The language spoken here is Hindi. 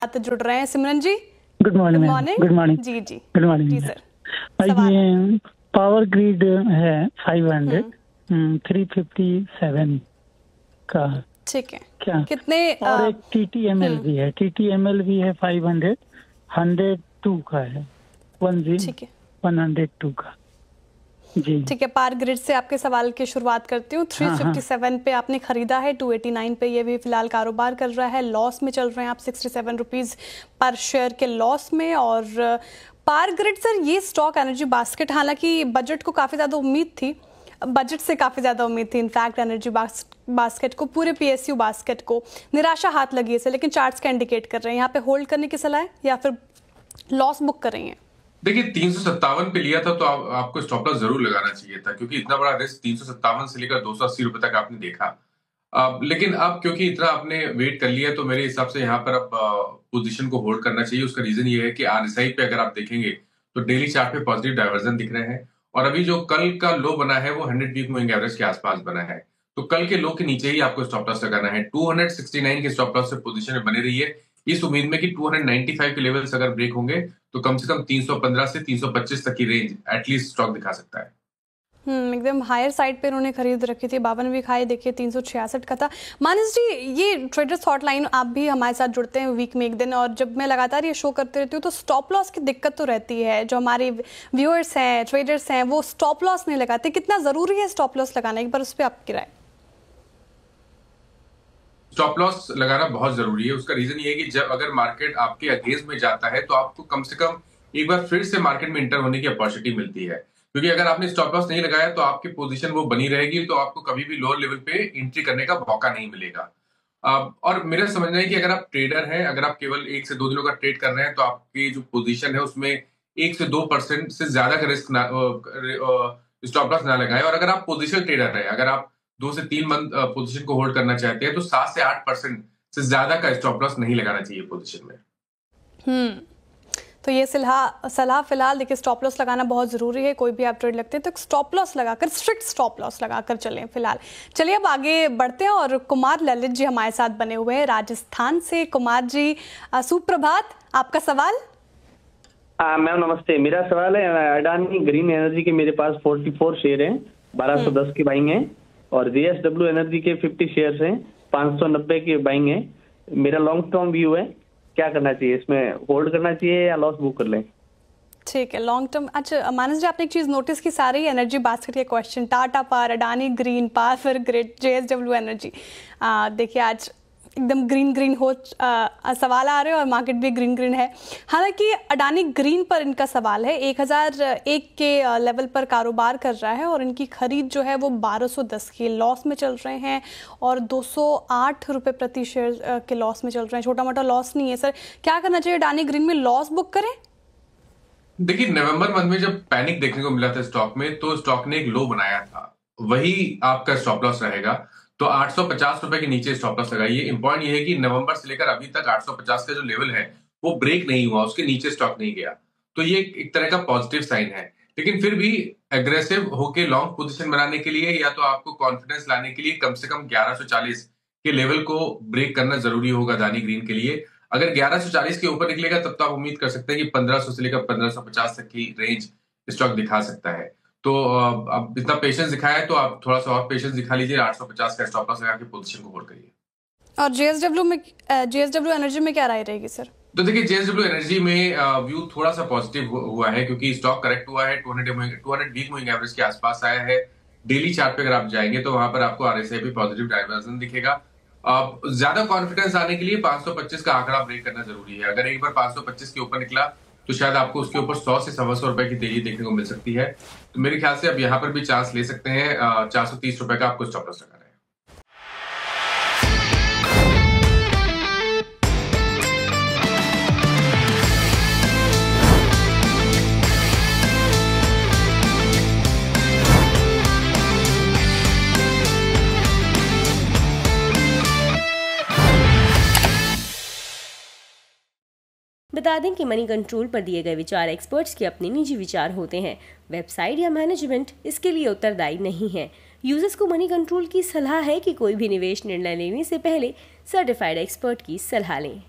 साथ जुड़ रहे हैं Simran ji. Good morning. Good morning जी जी गुड मॉर्निंग जी सर। ये पावर ग्रिड है 500 357 का, ठीक है क्या कितने और एक TTML भी है, TTML भी है 500 102 का है, 102 का जी। ठीक है, पावर ग्रिड से आपके सवाल की शुरुआत करती हूँ। 357 पे आपने खरीदा है, 289 पे ये भी फिलहाल कारोबार कर रहा है, लॉस में चल रहे हैं आप 67 रुपीज़ पर शेयर के लॉस में। और पावर ग्रिड सर ये स्टॉक एनर्जी बास्केट, हालांकि बजट को काफ़ी ज़्यादा उम्मीद थी, बजट से काफ़ी ज़्यादा उम्मीद थी इनफैक्ट एनर्जी बास्केट को, पूरे PSU बास्केट को निराशा हाथ लगी है लेकिन चार्ट्स का इंडिकेट कर रहे हैं यहाँ पे होल्ड करने की सलाह है या फिर लॉस बुक कर रही हैं? देखिए 357 पे लिया था तो आपको स्टॉप लॉस जरूर लगाना चाहिए था, क्योंकि इतना बड़ा रिस्क 357 से लेकर 280 रुपए तक आपने देखा। लेकिन अब क्योंकि इतना आपने वेट कर लिया तो मेरे हिसाब से यहाँ पर अब पोजीशन को होल्ड करना चाहिए। उसका रीजन ये है कि RSI पे अगर आप देखेंगे तो डेली चार्ट पे पॉजिटिव डाइवर्जन दिख रहे हैं और अभी जो कल का लो बना है वो 100 वीक मूविंग एवरेज के आसपास बना है, तो कल के लो के नीचे ही आपको स्टॉप लॉस लगाना है। 269 के स्टॉप लॉस से पोजीशन में बने रही है इस उम्मीद में कि 295 के लेवल्स अगर ब्रेक होंगे तो कम से कम 315 से 325 तक की रेंज एटलीस्ट स्टॉक दिखा सकता है। एकदम हायर साइड पे उन्होंने खरीद रखी थी, 52 वीक हाई देखिए 366 का था। मानस जी ये ट्रेडर्स हॉटलाइन आप भी हमारे साथ जुड़ते हैं वीक में एक दिन, और जब मैं लगातार ये शो करते रहती हूँ तो स्टॉप लॉस की दिक्कत तो रहती है। जो हमारे व्यूअर्स हैं, ट्रेडर्स हैं, वो स्टॉप लॉस नहीं लगाते। कितना जरूरी है स्टॉप लॉस लगाना, एक बार उस पर आपकी राय? स्टॉप लॉस लगाना बहुत जरूरी है। उसका रीजन ये है कि जब अगर मार्केट आपके अगेंस्ट में जाता है तो आपको कम से कम एक बार फिर से मार्केट में इंटर होने की अपॉर्चुनिटी मिलती है, क्योंकि अगर आपने स्टॉप लॉस नहीं लगाया तो आपकी पोजीशन वो बनी रहेगी, तो आपको कभी भी लोअर लेवल पे एंट्री करने का मौका नहीं मिलेगा। और मेरा समझना है कि अगर आप ट्रेडर हैं, अगर आप केवल 1 से 2 दिनों का ट्रेड कर रहे हैं तो आपकी जो पोजीशन है उसमें 1 से 2% से ज्यादा का रिस्क स्टॉप लॉस ना लगाए। और अगर आप पोजिशनल ट्रेडर है, अगर आप 2 से 3 मंथ पोजीशन को होल्ड करना चाहते हैं तो 7 से 8% से ज्यादा का स्टॉप लॉस नहीं लगाना चाहिए पोजीशन में। तो ये सलाह फिलहाल देखिए, स्टॉप लॉस लगाना बहुत जरूरी है। कोई भी आप ट्रेड लगते हैं तो स्टॉप लॉस लगाकर, स्ट्रिक्ट स्टॉप लॉस लगाकर चलें फिलहाल। चलिए अब आगे बढ़ते हैं और कुमार ललित जी हमारे साथ बने हुए हैं राजस्थान से। कुमार जी सुप्रभात, आपका सवाल। मैम नमस्ते, मेरा सवाल है अडानी ग्रीन एनर्जी के मेरे पास 44 शेयर हैं, 1210 की बाइंग है, और JSW एनर्जी के 50 शेयर्स हैं, 590 के बाइंग है। मेरा लॉन्ग टर्म व्यू है, क्या करना चाहिए, इसमें होल्ड करना चाहिए या लॉस बुक कर लें? ठीक है, लॉन्ग टर्म। अच्छा मानस जी, आपने एक चीज नोटिस की, सारी एनर्जी बास्केट के question, Tata power, Adani green, power grid, JSW energy, देखिए आज एकदम ग्रीन हो सवाल आ रहे हैं और मार्केट भी ग्रीन है। हालांकि अडानी ग्रीन पर इनका सवाल है, 1001 के लेवल पर कारोबार कर रहा है और इनकी खरीद जो है वो 1210 की, लॉस में चल रहे हैं और 208 रुपये प्रति शेयर के लॉस में चल रहे हैं। छोटा मोटा लॉस नहीं है सर, क्या करना चाहिए अडानी ग्रीन में, लॉस बुक करें? देखिए नवंबर मंथ में जब पैनिक देखने को मिला था स्टॉक में, तो स्टॉक ने एक लो बनाया था, वही आपका स्टॉप लॉस रहेगा। तो 850 रुपए के नीचे स्टॉप लॉस लगाइए। इंपॉर्टेंट ये है कि नवंबर से लेकर अभी तक 850 का जो लेवल है वो ब्रेक नहीं हुआ, उसके नीचे स्टॉक नहीं गया, तो ये एक तरह का पॉजिटिव साइन है। लेकिन फिर भी एग्रेसिव होके लॉन्ग पोजीशन बनाने के लिए या तो आपको कॉन्फिडेंस लाने के लिए कम से कम 1140 के लेवल को ब्रेक करना जरूरी होगा अडानी ग्रीन के लिए। अगर 1140 के ऊपर निकलेगा तब तो आप उम्मीद कर सकते हैं कि 1500 से लेकर 1550 तक की रेंज स्टॉक दिखा सकता है। तो अब इतना पेशेंस दिखाया है तो आप थोड़ा सा और पेशेंस दिखा लीजिए, 850 का स्टॉप लॉस लगा के पोजीशन को होल्ड करिए। और JSW एनर्जी में क्या राय रहेगी सर? तो देखिए JSW एनर्जी में व्यू थोड़ा सा पॉजिटिव हुआ है, क्योंकि स्टॉक करेक्ट हुआ है, 200 वीक मूविंग एवरेज के आसपास आया है। डेली चार्ट पे अगर आप जाएंगे तो वहां पर आपको RSI पे पॉजिटिव डाइवर्जन दिखेगा। ज्यादा कॉन्फिडेंस आने के लिए 525 का आंकड़ा ब्रेक करना जरूरी है। अगर एक बार 525 के ऊपर निकला तो शायद आपको उसके ऊपर 100 से 125 रुपए की तेजी देखने को मिल सकती है। तो मेरे ख्याल से अब यहाँ पर भी चांस ले सकते हैं। 430 रुपए का आपको स्टॉप लॉस लगाना है। बता दें कि मनी कंट्रोल पर दिए गए विचार एक्सपर्ट्स के अपने निजी विचार होते हैं। वेबसाइट या मैनेजमेंट इसके लिए उत्तरदायी नहीं है। यूजर्स को मनी कंट्रोल की सलाह है कि कोई भी निवेश निर्णय लेने से पहले सर्टिफाइड एक्सपर्ट की सलाह लें।